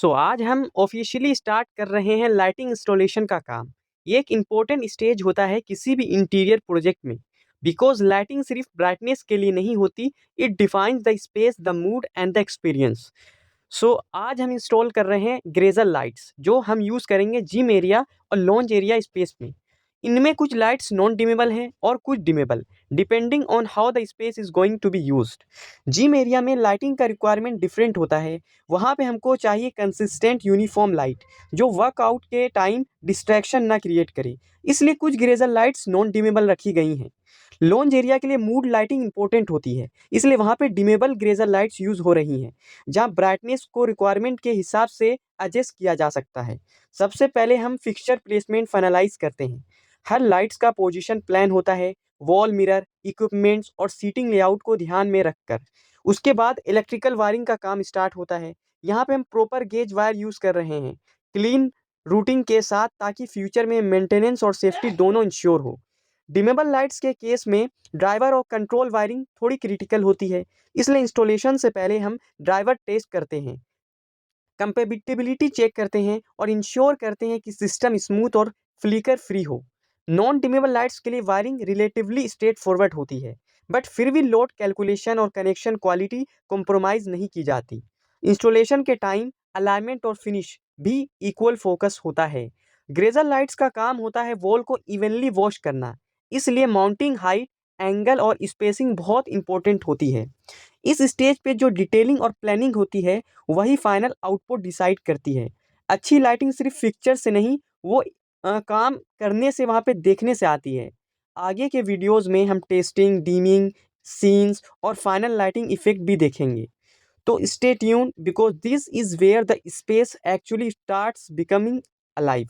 आज हम officially start कर रहे हैं लाइटिंग इंस्टॉलेशन का काम। ये एक इम्पोर्टेंट स्टेज होता है किसी भी इंटीरियर प्रोजेक्ट में, बिकॉज लाइटिंग सिर्फ ब्राइटनेस के लिए नहीं होती, it defines the space, the mood and the experience. आज हम इंस्टॉल कर रहे हैं ग्रेजर लाइट्स, जो हम यूज़ करेंगे जिम एरिया और लॉन्च एरिया स्पेस में। इनमें कुछ लाइट्स नॉन डिमेबल हैं और कुछ dimmable, depending on how the space is going to be used. Gym area में लाइटिंग का रिक्वायरमेंट डिफरेंट होता है। वहाँ पे हमको चाहिए कंसिस्टेंट यूनिफॉर्म लाइट जो वर्कआउट के टाइम डिस्ट्रैक्शन ना क्रिएट करे, इसलिए कुछ ग्रेजर लाइट्स नॉन डिमेबल रखी गई हैं। लॉन्च एरिया के लिए मूड लाइटिंग इंपॉर्टेंट होती है, इसलिए वहाँ पे डिमेबल ग्रेजर लाइट्स यूज़ हो रही हैं, जहाँ ब्राइटनेस को रिक्वायरमेंट के हिसाब से एडजस्ट किया जा सकता है। सबसे पहले हम फिक्सचर प्लेसमेंट फाइनलाइज करते हैं। हर लाइट्स का पोजीशन प्लान होता है, वॉल मिरर, इक्विपमेंट्स और सीटिंग लेआउट को ध्यान में रखकर। उसके बाद इलेक्ट्रिकल वायरिंग का काम स्टार्ट होता है। यहाँ पे हम प्रॉपर गेज वायर यूज़ कर रहे हैं, क्लीन रूटिंग के साथ, ताकि फ्यूचर में मेंटेनेंस और सेफ्टी दोनों इंश्योर हो। डिमेबल लाइट्स के केस में ड्राइवर और कंट्रोल वायरिंग थोड़ी क्रिटिकल होती है, इसलिए इंस्टॉलेशन से पहले हम ड्राइवर टेस्ट करते हैं, कंपेटिबिलिटी चेक करते हैं और इंश्योर करते हैं कि सिस्टम स्मूथ और फ्लिकर फ्री हो। नॉन डिमेबल लाइट्स के लिए वायरिंग रिलेटिवली स्ट्रेट फॉरवर्ड होती है, बट फिर भी लोड कैलकुलेशन और कनेक्शन क्वालिटी कॉम्प्रोमाइज़ नहीं की जाती। इंस्टॉलेशन के टाइम अलाइनमेंट और फिनिश भी इक्वल फोकस होता है। ग्रेजर लाइट्स का काम होता है वॉल को इवनली वॉश करना, इसलिए माउंटिंग हाइट, एंगल और स्पेसिंग बहुत इंपॉर्टेंट होती है। इस स्टेज पे जो डिटेलिंग और प्लानिंग होती है, वही फाइनल आउटपुट डिसाइड करती है। अच्छी लाइटिंग सिर्फ पिक्चर से नहीं, वो काम करने से, वहाँ पे देखने से आती है। आगे के वीडियोस में हम टेस्टिंग, डीमिंग, सीन्स और फाइनल लाइटिंग इफेक्ट भी देखेंगे। तो stay tune, because this is where the space actually starts becoming alive.